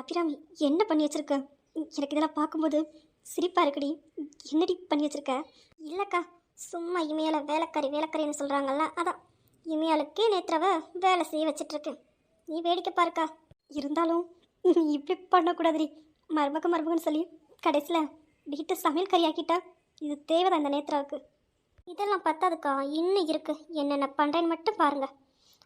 அபிராமி, என்ன பண்ணி வச்சிருக்க? எனக்கு இதெல்லாம் பார்க்கும்போது சிரிப்பா இருக்குடி. என்னடி பண்ணி வச்சிருக்க? இல்லைக்கா, சும்மா இமையால வேலைக்காரி வேலைக்காரின்னு சொல்கிறாங்கல்ல, அதான் இமையாளுக்கே நேத்ராவை வேலை செய்ய வச்சிட்ருக்கு. நீ வேடிக்கை பாருக்கா. இருந்தாலும் இப்படி பண்ணக்கூடாதுடி. மருமகன்னு சொல்லி கடைசியில் வீட்டு சமையல் கறியாக்கிட்டா இது தேவைதான் இந்த நேத்ராவுக்கு. இதெல்லாம் பத்தாதுக்கா, இன்னும் இருக்கு. என்னென்ன பண்ணுறேன்னு மட்டும் பாருங்க.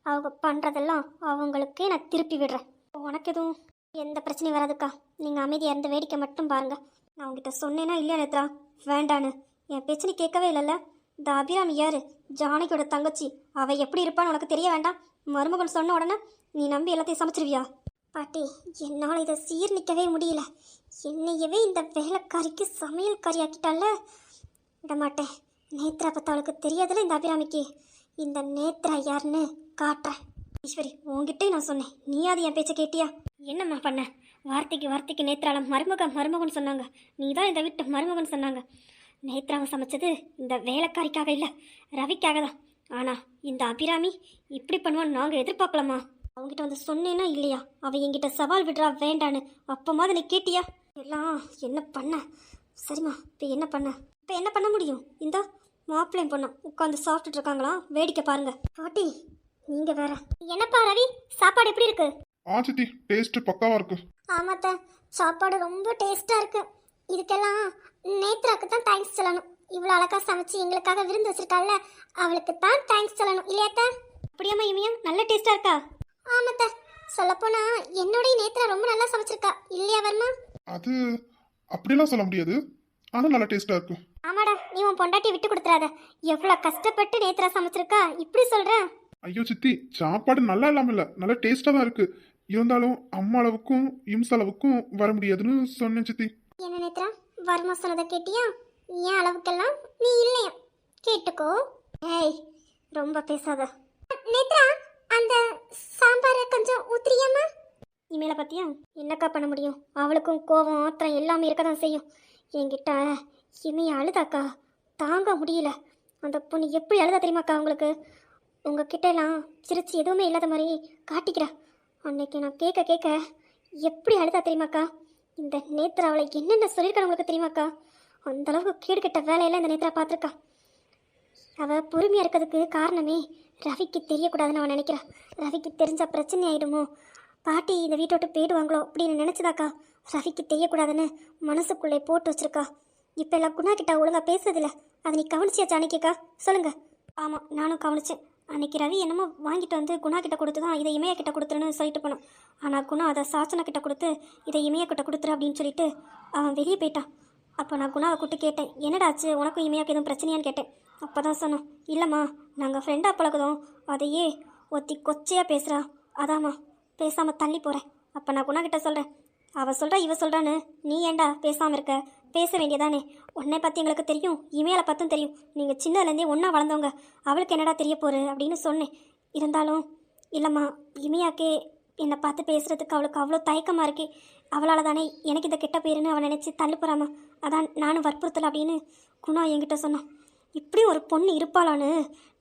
அவங்க பண்ணுறதெல்லாம் அவங்களுக்கே நான் திருப்பி விடுறேன். உனக்கு எதுவும் எந்த பிரச்சனையும் வராதுக்கா. நீங்கள் அமைதியாக இருந்து வேடிக்கை மட்டும் பாருங்க. நான் உங்ககிட்ட சொன்னேன்னா இல்லையா நேத்ரா, வேண்டான்னு என் பேச்சு நீ கேட்கவே இல்லைல்ல. இந்த அபிராமி யாரு? ஜானகியோட தங்கச்சி. அவள் எப்படி இருப்பான்னு உனக்கு தெரிய வேண்டாம். மருமகன் சொன்ன உடனே நீ நம்பி எல்லாத்தையும் சமைச்சிருவியா? பாட்டி, என்னால் இதை சீர்நிற்கவே முடியல. என்னையவே இந்த வேலைக்காரிக்கு சமையல்காரி ஆக்கிட்டால. விட மாட்டேன். நேத்ரா பற்றி அவளுக்கு தெரியாதுல இந்த அபிராமிக்கு. இந்த நேத்ரா யாருன்னு காட்டுறேன். ஈஸ்வரி, உங்ககிட்டே நான் சொன்னேன், நீ அது என் பேச்சை கேட்டியா? என்னம்மா பண்ண? வார்த்தைக்கு நேத்ரால மருமகன் சொன்னாங்க. நீ தான் இந்த வீட்டு மருமகன் சொன்னாங்க. நேத்ராவை சமைச்சது இந்த வேலைக்காரிக்காக இல்லை, ரவிக்காக தான். ஆனால் இந்த அபிராமி இப்படி பண்ணுவான்னு நாங்கள் எதிர்பார்க்கலாமா? அவங்ககிட்ட வந்து சொன்னேன்னா இல்லையா? அவள் என்கிட்ட சவால் விடுறா வேண்டான்னு. அப்போமாவது நீ கேட்டியா? எல்லாம் என்ன பண்ண? சரிம்மா, இப்போ என்ன பண்ண முடியும்? இந்த மாப்பிள்ளையும் பொண்ணு உட்காந்து சாப்பிட்டுட்டு இருக்காங்களா, வேடிக்கை பாருங்க. பாட்டி, நீங்க வேற. என்னப்பா ரவி, சாப்பாடு எப்படி இருக்கு? சித்தி, டேஸ்ட் பக்காவா இருக்கு. ஆமாத்த, சாப்பாடு ரொம்ப டேஸ்டா இருக்கு. இதுக்கெல்லாம் நேத்ராக்கு தான் தேங்க்ஸ் சொல்லணும். இவ்வளோ அழகா சமைச்சு எங்களுக்காக விருந்து வச்சிருக்காள்ல, அவளுக்கு தான் தேங்க்ஸ் சொல்லணும் இல்லையாத்த? அப்படியாம்மா இமையா, நல்ல டேஸ்டா இருக்கா? ஆமாத்த, சொல்லப்போனா என்னோட நேத்ரா ரொம்ப நல்லா சமைச்சிருக்கா இல்லையா வர்மா? அது அப்படிலாம் சொல்ல முடியாது, ஆனா நல்ல டேஸ்டா இருக்கு. ஆமாடா, நீ உன் பொண்டாட்டி விட்டு கொடுத்துறாத. எவ்வளோ கஷ்டப்பட்டு நேத்ரா சமைச்சிருக்கா, இப்படி சொல்ற? ஐயோ சித்தி, சாப்பாடு நல்லா இல்லாம இல்ல, நல்ல டேஸ்டா தான் இருக்கு. இருந்தாலும் அம்மா அளவுக்கும் இம்ச அளவுக்கும் வர முடியாதுன்னு சொன்னேன் சித்தி. என்ன நேத்ரா, வர்மா சொன்னதை கேட்டியா? ஏன் அளவுக்கெல்லாம் நீ இல்லையா? கேட்டுக்கோ. ஏய், ரொம்ப பேசாத. நேத்ரா, அந்த சாம்பாரை கொஞ்சம் ஊத்துறியாமா? இமேல பத்தியா என்னக்கா பண்ண முடியும்? அவளுக்கும் கோபம் ஆத்திரம் எல்லாமே இருக்க தான் செய்யும். என்கிட்ட இமைய அழுதாக்கா, தாங்க முடியல. அந்த பொண்ணு எப்படி அழுதா தெரியுமாக்கா உங்களுக்கு? உங்ககிட்ட எல்லாம் சிரிச்சு எதுவுமே இல்லாத மாதிரி காட்டிக்கிறா. அன்னைக்கு நான் கேட்க எப்படி அழுதா தெரியுமாக்கா? இந்த நேத்ரா அவளை என்னென்ன சொல்லியிருக்காரு உங்களுக்கு தெரியுமாக்கா? அந்தளவுக்கு கேடுகட்ட வேலையெல்லாம் இந்த நேத்ரா பார்த்துருக்கா. அவள் பொறுமையாக இருக்கிறதுக்கு காரணமே ரவிக்கு தெரியக்கூடாதுன்னு அவன் நினைக்கிறா. ரவிக்கு தெரிஞ்ச பிரச்சனை ஆகிடுமோ, பாட்டி இந்த வீட்டை விட்டு போயிடுவாங்களோ அப்படின்னு நினச்சதாக்கா ரவிக்கு தெரியக்கூடாதுன்னு மனசுக்குள்ளே போட்டு வச்சிருக்கா. இப்போ எல்லாம் குணா கிட்ட ஒழுங்காக பேசுறதில்ல. அதை நீ கவனிச்சியா ஜானகிக்கா? சொல்லுங்க. ஆமாம், நானும் கவனிச்சேன். அன்னைக்கு ரவி என்னமோ வாங்கிட்டு வந்து குணா கிட்ட கொடுத்து தான் இதை இமையா கிட்ட கொடுத்துருன்னு சொல்லிட்டு போனான். ஆனால் குணா அதை சாச்சனா கிட்ட கொடுத்து இதை இமையா கிட்ட கொடுத்துரு அப்படின்னு சொல்லிட்டு அவன் வெளியே போயிட்டான். அப்போ நான் குணாவை கூப்பிட்டு கேட்டேன், என்னடாச்சு, உனக்கும் இமையாவுக்கு எதுவும் பிரச்சனையான்னு கேட்டேன். அப்போ தான் சொன்னோம், இல்லைம்மா நாங்கள் ஃப்ரெண்டாக பழகுதோம், அதையே ஒத்தி கொச்சையாக பேசுகிறா, அதாம்மா பேசாமல் தள்ளி போகிறேன். அப்போ நான் குணா கிட்ட சொல்கிறேன், அவள் சொல்கிறா இவ சொல்கிறான்னு நீ ஏண்டா பேசாமல் இருக்க? பேச வேண்டியதானே? உன்னை பற்றி எங்களுக்கு தெரியும், இமையால பற்றும் தெரியும். நீங்கள் சின்னதுலேருந்தே ஒன்றா வளர்ந்தவங்க, அவளுக்கு என்னடா தெரிய போகிற அப்படின்னு சொன்னேன். இருந்தாலும் இல்லைம்மா, இமையாக்கே என்னை பார்த்து பேசுகிறதுக்கு அவளுக்கு அவ்வளோ தயக்கமாக இருக்கே. அவளால் தானே எனக்கு இந்த கெட்ட பேருன்னு அவன் நினச்சி தள்ளு போகிறாமா, அதான் நானும் வற்புறுத்தலை அப்படின்னு குணா என்கிட்ட சொன்னான். இப்படி ஒரு பொண்ணு இருப்பாளான்னு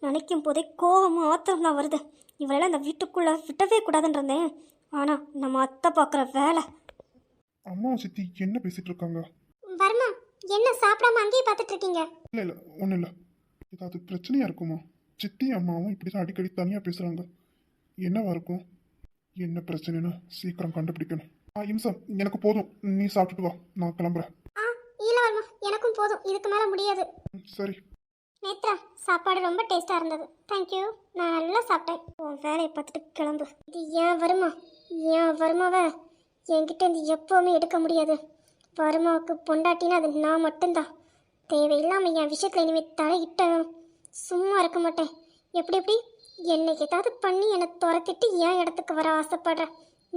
நினைக்கும் போதே கோவமும் ஆத்திரம் தான் வருது. இவளெல்லாம் இந்த வீட்டுக்குள்ளே விட்டவே கூடாதுன்றேன். ஆனால் நம்ம அத்தை பார்க்குற வேலை. அம்மா சித்தி என்ன பேசிட்டு இருக்காங்க? வர்மா, என்ன சாப்பிடாம அங்கேயே பார்த்துட்டு இருக்கீங்க? இல்ல ஒன்றும் இல்லை. ஏதாவது பிரச்சனையா இருக்குமா? சித்தி அம்மாவும் இப்படிதான் அடிக்கடி தனியா பேசுறாங்க. என்னவா இருக்கும்? என்ன பிரச்சனைன்னு சீக்கிரம் கண்டுபிடிக்கணும். இம்சம், எனக்கு போதும், நீ சாப்பிட்டுட்டு வா, நான் கிளம்புறேன். இல்லை வர்மா, எனக்கும் போதும், இதுக்கு மேலே முடியாது. சரி நேத்ரா, சாப்பாடு ரொம்ப டேஸ்டாக இருந்தது, தேங்க்யூ. நான் நல்லா சாப்பிட்டேன். உன் வேலையை பார்த்துட்டு கிளம்பு. இது ஏன் வருமாவை என்கிட்ட இருந்து எப்போவுமே எடுக்க முடியாது. வருமாவுக்கு பொண்டாட்டினா அது நான் மட்டும்தான். தேவையில்லாமல் என் விஷயத்தில் இனிமேல் தலையிட்டணும். சும்மா இருக்க மாட்டேன். எப்படி என்னை ஏதாவது பண்ணி என்னை துரத்திட்டு என் இடத்துக்கு வர ஆசைப்படுற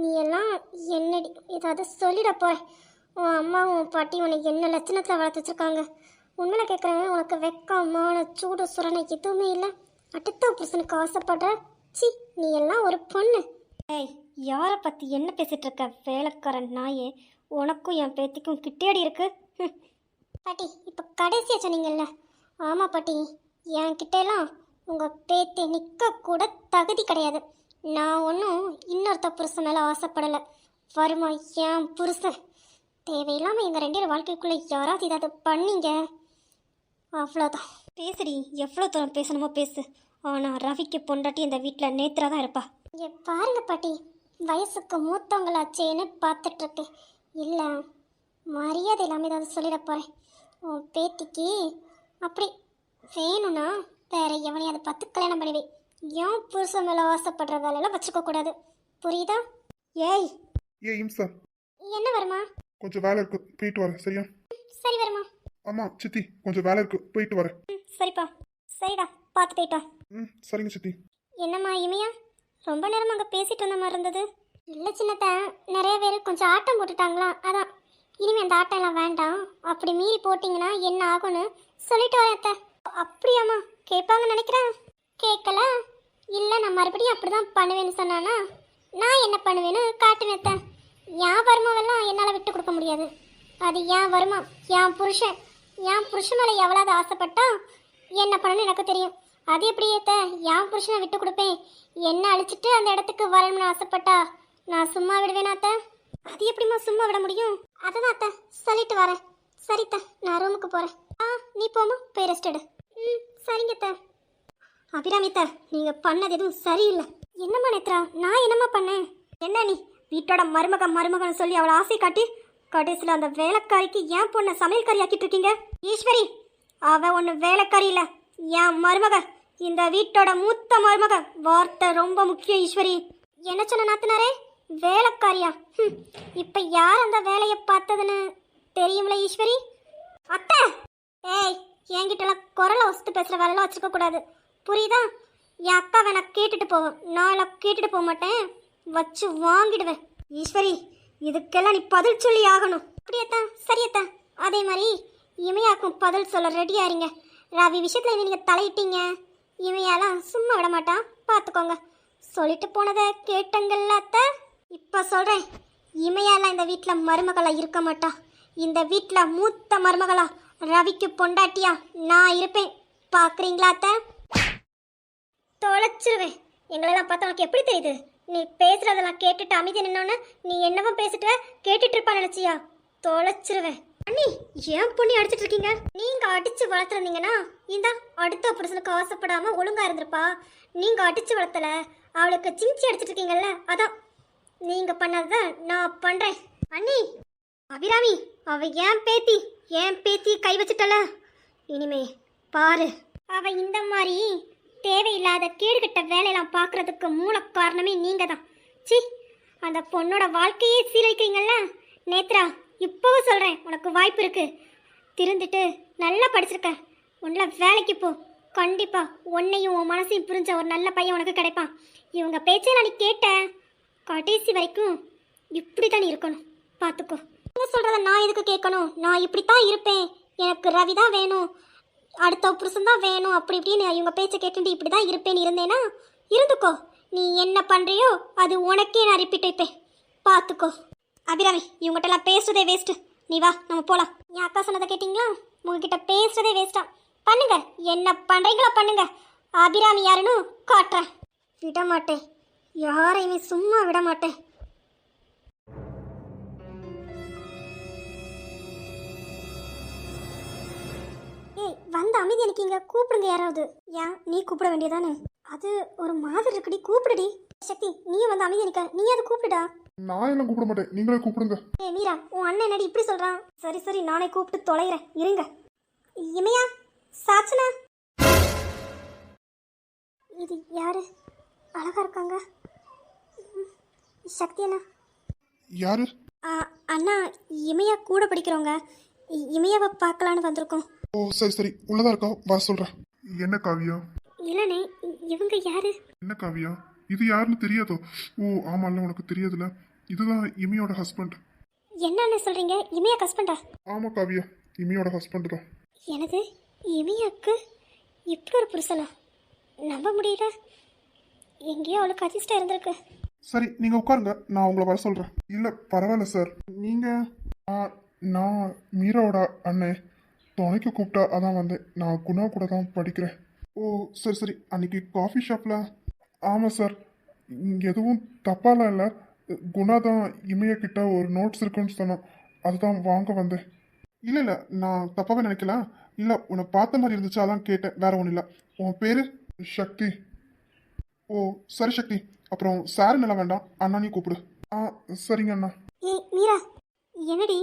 நீ எல்லாம் என்னடி ஏதாவது சொல்லிட போற. உன் அம்மா உன் பாட்டி உன்னை என்ன லட்சணத்தில் வளர்த்து வச்சுருக்காங்க. உண்மையில கேட்குறேன், உனக்கு வெக்கம் மான சூடு சுரணை எதுவுமே இல்லை. அடுத்த புருஷனுக்கு ஆசைப்படுற. சி, நீ எல்லாம் ஒரு பொண்ணு. ஏய், யாரை பற்றி என்ன பேசிகிட்டு இருக்க வேலைக்காரன் நாயே? உனக்கும் என் பேத்திக்கும் கிட்டேடி இருக்கு. பாட்டி, இப்போ கடைசியாக சொன்னீங்கல்ல? ஆமாம் பாட்டி, என் கிட்டேலாம் உங்கள் பேத்தி நிற்க கூட தகுதி கிடையாது. நான் ஒன்றும் இன்னொருத்த புருஷன் மேலே ஆசைப்படலை. வருமா ஏன் புருஷன் தேவையில்லாமல் எங்கள் ரெண்டு பேர் வாழ்க்கைக்குள்ளே யாராவது ஏதாவது பண்ணீங்க அவ்வளோதான். பேசுடி, எவ்வளோ தூரம் பேசணுமோ பேசு. ஆனால் ரவிக்கு பொண்டாட்டி இந்த வீட்டில் நேத்ரா தான் இருப்பா. இங்கே பாருங்க பாட்டி, வயசுக்கு மூத்தவங்களாச்சேன்னு பார்த்துட்ருக்கு. இல்லை மரியாதை இல்லாமல் ஏதாவது சொல்லிட போகிறேன். உன் பேத்திக்கு அப்படி வேணும்னா வேற எவனையாவது பார்த்து கல்யாணம் பண்ணிடுவேன். ஏன் புருஷன் மேலே ஆசைப்படுற வேலையெல்லாம் வச்சுக்க கூடாது, புரியுதா? ஏய் ஏ இம்சா, என்ன வருமா? கொஞ்சம் வேலை இருக்கு, போயிட்டு வரேன். சரியா? சரி வருமா. ஆமா சித்தி, கொஞ்சம் வேலை இருக்கு, போயிட்டு வரேன். சரிப்பா, சரிடா, பார்த்து போயிட்டா. சரிங்க சித்தி. என்னம்மா இமையா, ரொம்ப நேரம் அங்கே பேசிட்டு வந்த மாதிரி இருந்தது. இல்லை சின்னத்த, நிறைய பேர் கொஞ்சம் ஆட்டம் போட்டுட்டாங்களா, அதான். இனிமே அந்த ஆட்டம் எல்லாம் வேண்டாம், அப்படி மீறி போட்டிங்கன்னா என்ன ஆகும்னு சொல்லிட்டு வரேன் அத்தை. அப்படியாம்மா, கேட்பாங்கன்னு நினைக்கிறேன். கேட்கல இல்லை, நான் மறுபடியும் அப்படி தான் பண்ணுவேன்னு சொன்னானா நான் என்ன பண்ணுவேன்னு காட்டுவேன் அத்தை. என் வருமாவெல்லாம் என்னால் விட்டு கொடுக்க முடியாது. அது ஏன் வருமா, என் புருஷன் மேலே எவ்வளவு ஆசைப்பட்டா என்ன பண்ணணும்னு எனக்கு தெரியும். அது எப்படி ஏத்த என் புருஷனை விட்டு கொடுப்பேன்? என்ன அழிச்சிட்டு அந்த இடத்துக்கு வரணும்னு ஆசைப்பட்டா நான் சும்மா விடுவேனா அத்தை? அது எப்படிம்மா சும்மா விட முடியும்? அதான் அத்தை சொல்லிட்டு வரேன். சரித்த, நான் ரூமுக்கு போகிறேன். நீ போமா, போய் ரெஸ்ட் எடு. சரிங்க அத்தை. அபிராமித்த, நீங்கள் பண்ணது எதுவும் சரியில்லை. என்னம்மா நேத்ரா, நான் என்னம்மா பண்ணேன்? என்ன நீ வீட்டோட மருமகன் சொல்லி அவளை ஆசை காட்டி கடைசியில் அந்த வேலைக்காரிக்கு ஏன் பொண்ணை சமையல்காரி ஆக்கிட்டு இருக்கீங்க? ஈஸ்வரி, அவ ஒன்று வேலைக்காரி இல்லை, என் மருமக, இந்த வீட்டோட மூத்த மருமக. வார்த்தை ரொம்ப முக்கியம் ஈஸ்வரி. என்ன சொன்ன நாத்தனாரே, வேலைக்காரியா? இப்போ யார் அந்த வேலையை பார்த்ததுன்னு தெரியும்ல ஈஸ்வரி? அத்தை, ஏய், என்கிட்டலாம் குரலை வசத்து பேசுகிற வேலையெல்லாம் வச்சுக்க கூடாது, புரியுதா? என் அக்கா வேணா கேட்டுட்டு போவேன், நான் கேட்டுட்டு போக மாட்டேன், வச்சு வாங்கிடுவேன். ஈஸ்வரி, இதுக்கெல்லாம் நீ பதில் சொல்லி ஆகணும். அப்படியத்தான், சரியத்தான். அதே மாதிரி இமையாக்கும் பதில் சொல்ல ரெடியா இருங்க. ரவி விஷயத்துல நீங்க தலையிட்டீங்க, இமையாலாம் சும்மா விட மாட்டான், பார்த்துக்கோங்க. சொல்லிட்டு போனதை கேட்டங்கள்ல அத்தை. இப்போ சொல்கிறேன், இமையாலாம் இந்த வீட்டில் மருமகளா இருக்க மாட்டா. இந்த வீட்டில் மூத்த மருமகளா ரவிக்கு பொண்டாட்டியா நான் இருப்பேன். பார்க்குறீங்களா அத்தை? தொலைச்சிருவேன். எங்களெல்லாம் பார்த்தா உனக்கு எப்படி தெரியுது? நீ பேசுறதெல்லாம் கேட்டுட்டு அமைதி நின்னோன்னு நீ என்னவோ பேசிட்டு கேட்டுட்டு இருப்பா நினைச்சியா? தொலைச்சிருவேன். அண்ணி, ஏன் பொண்ணி அடிச்சிட்டு இருக்கீங்க? நீங்க அடிச்சு வளர்த்துருந்தீங்கன்னா இந்த அடுத்த புருஷனுக்கு ஆசைப்படாம ஒழுங்கா இருந்திருப்பா. நீங்க அடிச்சு வளர்த்தல, அவளுக்கு சிஞ்சி அடிச்சிட்டு இருக்கீங்கல்ல, அதான் நீங்க பண்ணதான் நான் பண்றேன். அண்ணி, அபிராமி, அவ ஏன் பேத்தி கை வச்சுட்டல. இனிமே பாரு, அவ இந்த மாதிரி தேவையில்லாத கேடுகட்ட வேலையெல்லாம் பார்க்கறதுக்கு மூல காரணமே நீங்க தான். சி, அந்த பொண்ணோட வாழ்க்கையே சீரழிக்கிறீங்கல்ல. நேத்ரா, இப்போவும் சொல்கிறேன், உனக்கு வாய்ப்பு இருக்கு, திருந்துட்டு நல்லா படிச்சிருக்க, உன்ன வேலைக்கு போ. கண்டிப்பா உன்னையும் உன் மனசையும் புரிஞ்ச ஒரு நல்ல பையன் உனக்கு கிடைப்பான். இவங்க பேச்சை நீ கேட்ட கடைசி வரைக்கும் இப்படி தான் இருக்கணும், பார்த்துக்கோ. நீங்க சொல்கிறத நான் எதுக்கு கேட்கணும்? நான் இப்படி தான் இருப்பேன், எனக்கு ரவி தான் வேணும், அடுத்த புருஷன் தான் வேணும், அப்படி இப்படின்னு இவங்க பேச்சை கேட்டுட்டு இப்படி தான் இருப்பேன்னு இருந்தேன்னா இருந்துக்கோ. நீ என்ன பண்ணுறியோ அது உனக்கே நான் ரிப்பீட் வைப்பேன், பார்த்துக்கோ. அபிராமி, இவங்ககிட்டலாம் பேசுறதே வேஸ்ட்டு. நீ வா, நம்ம போகலாம். என் அக்கா சொன்னதை கேட்டிங்களா? உங்ககிட்ட பேசுறதே வேஸ்ட்டா. பண்ணுங்க, என்ன பண்ணுறீங்களோ பண்ணுங்க. அபிராமி யாருன்னு காட்டுறேன். விட மாட்டேன், யாரையுமே சும்மா விட மாட்டேன். ஏய், வந்து அமைதி அளிக்கீங்க, கூப்பிடுங்க யாராவது. ஏன் நீ கூப்பிட வேண்டியதானே? அது ஒரு மாதிரி இருக்குடி, கூப்பிடுடி. சக்தி, நீ வந்து அமைதி அளிக்க, நீ அதை கூப்பிடுடா. நான் எல்லாம் கூப்பிட மாட்டேன், நீங்களே கூப்பிடுங்க. ஏய் மீரா, உன் அண்ணன் என்னடி இப்படி சொல்றான்? சரி சரி, நானே கூப்பிட்டு தொலைகிறேன், இருங்க. இமையா, சாச்சனா, இது யாரு? அழகா இருக்காங்க. சக்தி அண்ணா. யாரு? அண்ணா, இமையா கூட படிக்கிறவங்க, இமையாவை பார்க்கலான்னு வந்திருக்கோம். ஓ சரி சரி, உள்ளதா இருக்கா, வா சொல்றேன். என்ன காவியா? இல்லனே, இவங்க யாரு? என்ன காவியா, இது யாருன்னு தெரியாதோ? ஓ ஆமாம்ல, உனக்கு தெரியாதுல, இதுதான் இமியோட ஹஸ்பண்ட். என்னன்னு சொல்றீங்க? இமையா ஹஸ்பண்டா? ஆமா காவியா, இமியோட ஹஸ்பண்ட் தான். எனது இமையாக்கு இப்படி ஒரு புருஷனா? நம்ப முடியல. எங்கேயோ அவளுக்கு அதிர்ஷ்டம் இருந்திருக்கு. சரி நீங்க உட்காருங்க, நான் உங்களை வர சொல்றேன். இல்ல பரவாயில்ல சார், நீங்க நான் மீராவோட அண்ணன், துணைக்கு கூப்பிட்டா அதான் வந்தேன். நான் குணா கூட தான் படிக்கிறேன். ஓ சரி சரி, அன்னைக்கு காஃபி ஷாப்பில். ஆமாம் சார், எதுவும் தப்பாலாம் இல்லை, குணா தான் இமைய கிட்ட ஒரு நோட்ஸ் இருக்குன்னு சொன்னான், அதுதான் வாங்க வந்தேன். இல்லை இல்லை, நான் தப்பாவே நினைக்கல. இல்லை, உன்னை பார்த்த மாதிரி இருந்துச்சு, அதான் கேட்டேன், வேற ஒன்றும் இல்லை. உன் பேரு? சக்தி. ஓ சரி சக்தி. அப்புறம் சார் நல்லா வேண்டாம், அண்ணானே கூப்பிடு. ஆ சரிங்க அண்ணா. ஏய் மீரா, என்னடி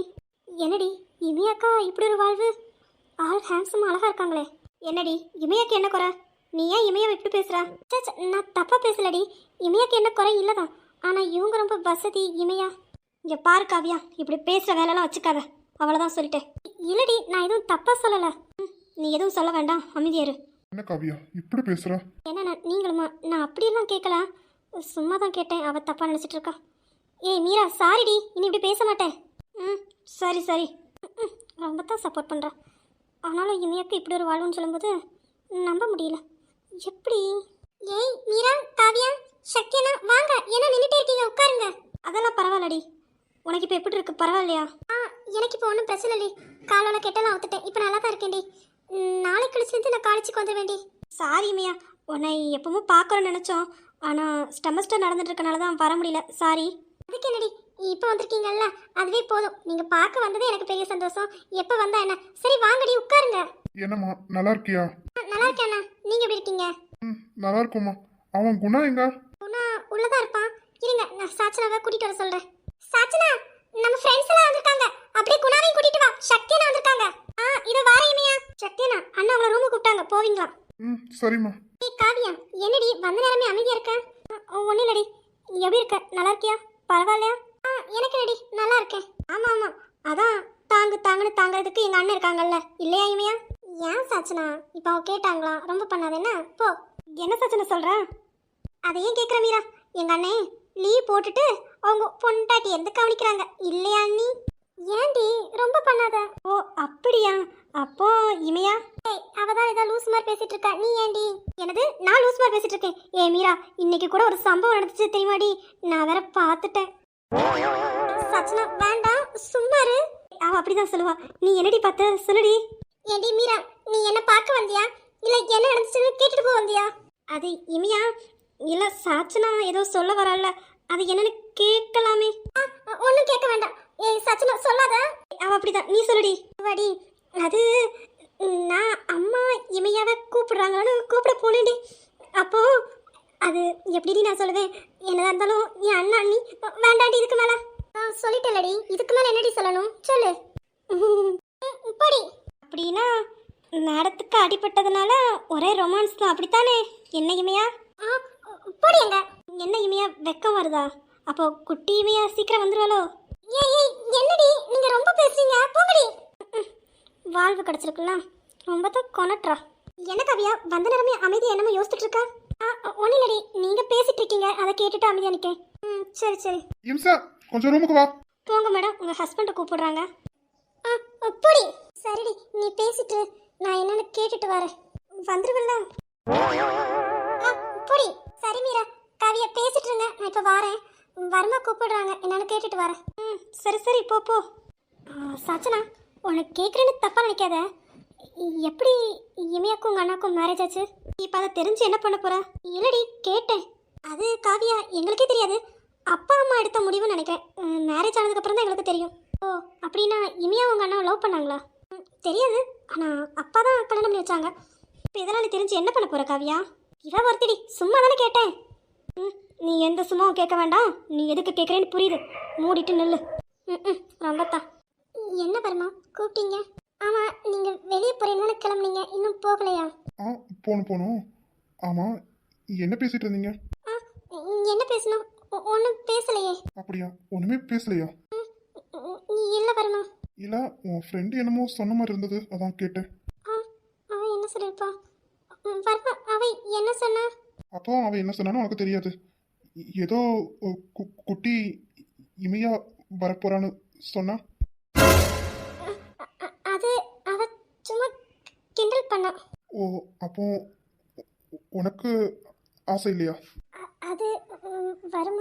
என்னடி இமையாக்கா இப்படி ஒரு வாழ்வு? ஆள் ஹேண்ட்ஸம் அழகா இருக்காங்களே. என்னடி இமையாக்கு என்ன குறை? நீ ஏன் இமையாவை இப்படி பேசுற? ச்சே, ச்சே, நான் தப்பா பேசலடி. இமையாக்கு என்ன குறை இல்லதான். ஆனா இவங்க ரொம்ப வசதி. இமையா இங்க பாரு காவியா, இப்படி பேசுற வேலைலாம் வச்சுக்காத, அவ்வளவுதான் சொல்லிட்டேன். இல்லடி, நான் எதுவும் தப்பா சொல்லல. நீ எதுவும் சொல்ல வேண்டாம், அமைதியாரு. என்ன காவியா இப்படி பேசுற? என்ன நீங்களுமா? நான் அப்படியெல்லாம் கேட்கல, சும்மா தான் கேட்டேன். அவ தப்பா நினைச்சிட்டு இருக்கா. ஏய் மீரா, சாரிடி, இனி இப்படி பேச மாட்டேன். சரி சரி. ரொம்ப தான் சப்போர்ட் பண்ணுறேன். ஆனாலும் இமையாக்கு இப்படி ஒரு வாழ்வுன்னு சொல்லும்போது நம்ப முடியல. எப்படி? ஏய் மீரா, காவியா, சக்தினா வாங்க. என்ன நின்றுட்டே இருக்கீங்க? உட்காருங்க. அதெல்லாம் பரவாயில்லடி. உனக்கு இப்போ எப்படி இருக்கு? பரவாயில்லையா? எனக்கு இப்போ ஒன்றும் பிரச்சனை இல்லை. காலோட கெட்டெல்லாம் ஒத்துட்டேன், இப்போ நல்லா தான் இருக்கேன்டி. நாளைக்கு கழிச்சுலேருந்து நான் காலேஜுக்கு வந்துட வேண்டி. சாரி இமையா, உன்னை எப்பவும் பார்க்கணும்னு நினச்சோம். ஆனால் ஸ்டெமஸ்டர் நடந்துட்டு இருக்கனால தான் வர முடியல. சாரி. அதுக்கு என்னடி, இப்போ வந்திருக்கீங்கல்ல, அதுவே போதும். நீங்கள் பார்க்க வந்ததே எனக்கு பெரிய சந்தோஷம். எப்போ வந்தா என்ன? சரி வாங்கடி, உட்காருங்க. என்னம்மா நல்லா இருக்கியா? நல்லா இருக்கேண்ணா, நீங்கள் எப்படி இருக்கீங்க? நல்லா இருக்குமா. அவன் குணா எங்க? குணா உள்ளதா இருப்பான். இருங்க, நான் சாச்சனாவை கூட்டிட்டு வர சொல்றேன். சாச்சனா, நம்ம ஃப்ரெண்ட்ஸ் எல்லாம் வந்திருக்காங்க. அப்படியே குணாவையும் கூட்டிட்டு வா. சக்தியனா வந்திருக்காங்க. இது வாரேமியா. சக்தியனா, அண்ணா அவளை ரூமுக்கு கூப்பிட்டாங்க, போவீங்களா? சரிம்மா. ஏய் காவியா, என்னடி வந்த நேரமே அமைதியா இருக்க? ஒன்றும் இல்லடி. எப்படி இருக்க? நல்லா இருக்கியா? பரவாயில்லையா? எனக்கு என்னடி, நல்லா இருக்கேன். ஆமா ஆமா, அதான் தாங்குன்னு தாங்கிறதுக்கு எங்க அண்ணன் இருக்காங்கல்ல, இல்லையா இமையா? ஏன் சாச்சனா, இப்போ அவ கேட்டாங்களா? ரொம்ப பண்ணாத என்ன? போ. என்ன சாச்சனா சொல்ற? அதை ஏன் கேட்குற மீரா? எங்க அண்ணே லீவ் போட்டுட்டு அவங்க பொண்டாட்டி எந்த கவனிக்கிறாங்க, இல்லையா அண்ணி? ஏன்டி ரொம்ப பண்ணாத? ஓ அப்படியா? அப்போ இமையா? ஏய், அவதான் ஏதோ லூஸ் மாதிரி பேசிட்டு இருக்கா. நீ ஏண்டி? என்னது, நான் லூஸ் மாதிரி பேசிட்டு இருக்கேன்? ஏ மீரா, இன்னைக்கு கூட ஒரு சம்பவம் நடந்துச்சு தெரியுமாடி? நான் வேற பார்த்துட்டேன். சச்சனா வேண்டாம், சும்மா இரு. அவ அப்படிதான் சொல்லுவா. நீ என்னடி பார்த்த? சொல்லுடி. ஏண்டி மீரா, நீ என்ன பார்க்க வந்தியா இல்ல என்ன நடந்துச்சுன்னு கேட்டுட்டு போக வந்தியா? அது இமையா, இல்ல சாச்சனா ஏதோ சொல்ல வரல, அது என்னன்னு கேட்கலாமே. ஒன்றும் கேட்க வேண்டாம். ஏய் சச்சனா சொல்லாத. அவ அப்படிதான், நீ சொல்லுடி. வாடி. அது நான் அம்மா இமையாவை கூப்பிடுறாங்கன்னு கூப்பிட போனேன்டி. அப்போ அது எப்படிடி நான் சொல்லுவேன்? என்னதான் இருந்தாலும் என் அண்ணா அண்ணி வேண்டாண்டி. இதுக்கு மேல சொல்லிட்டேன்லடி, இதுக்கு மேல என்னடி சொல்லணும்? சொல்லு. படி. அப்படின்னா நேரத்துக்கு அடிபட்டதுனால ஒரே ரொமான்ஸ் தான், அப்படித்தானே? என்ன இமையா? போடியங்க. என்ன இமையா, வெக்கம் வருதா? அப்போ குட்டி இமையா சீக்கிரம் வந்துருவாளோ? ஏய் என்னடி நீங்க ரொம்ப பேசுறீங்க, போங்கடி. வாழ்வு கிடைச்சிருக்குல்ல, ரொம்ப தான் கொனட்றா. என்ன கவியா, வந்த நேரமே அமைதி என்னமோ யோசிச்சுட்டு இருக்கா? ஒன்றும் இல்லடி, நீங்க பேசிட்டு இருக்கீங்க, அதை கேட்டுட்டு அமைதியா நிக்கேன். சரி சரி. இம்சா, கொஞ்சம் ரூமுக்கு வா. போங்க மேடம், உங்க ஹஸ்பண்டை கூப்பிடுறாங்க. போடி. சரிடி, நீ பேசிட்டு நான் என்னன்னு கேட்டுட்டு வரேன். வந்துருவல்ல? போடி. சரி மீரா, கவியா பேசிட்டு இருங்க, நான் இப்போ வரேன். வர்மா கூப்பிடுறாங்க, என்னன்னு கேட்டுட்டு வரேன். சரி சரி, போ போ. சச்சனா, உனக்கு கேட்குறேன்னு தப்பா நினைக்காத. எப்படி இமையாக்கும் உங்க அண்ணாக்கும் மேரேஜ் ஆச்சு? இப்போ அதை தெரிஞ்சு என்ன பண்ண போற? இல்லடி, கேட்டேன். அது காவியா, எங்களுக்கே தெரியாது. அப்பா அம்மா எடுத்த முடிவுன்னு நினைக்கிறேன். மேரேஜ் ஆனதுக்கப்புறம் தான் எங்களுக்கு தெரியும். ஓ அப்படின்னா இமையா உங்க அண்ணா லவ் பண்ணாங்களா? தெரியாது, ஆனால் அப்பா தான் கல்யாணம் பண்ணி வச்சாங்க. இப்போ இதெல்லாம் நீ தெரிஞ்சு என்ன பண்ண போற காவியா? இவ ஒருத்தடி, சும்மா தானே கேட்டேன். நீ எந்த சும்மாவும் கேட்க வேண்டாம். நீ எதுக்கு கேட்குறேன்னு புரியுது, மூடிட்டு நில்லு. ரொம்பத்தான். என்ன பரமா கூப்பிட்டீங்க? ஆமாம், நீங்கள் வெளியே போகிறீங்கன்னு கிளம்புனீங்க, இன்னும் போகலையா? போகணும். ஆமாம், என்ன பேசிட்டு இருந்தீங்க? என்ன பேசணும்? ஒன்றும் பேசலையே. அப்படியா, ஒன்றுமே பேசலையா? இல்லை பரமா. இல்லை, உன் ஃப்ரெண்டு என்னமோ சொன்ன மாதிரி இருந்தது, அதான் கேட்டேன். அவன் என்ன சொல்லியிருப்பா? பரமா, அவன் என்ன சொன்னா? அப்போ அவன் என்ன சொன்னானோ உனக்கு தெரியாது. ஏதோ குட்டி இமையா வரப்போறான்னு சொன்னா. அது அவ சும்மா கிண்டல் பண்ணா. ஓ, அப்போ உனக்கு ஆசை இல்லையா? அது வரும்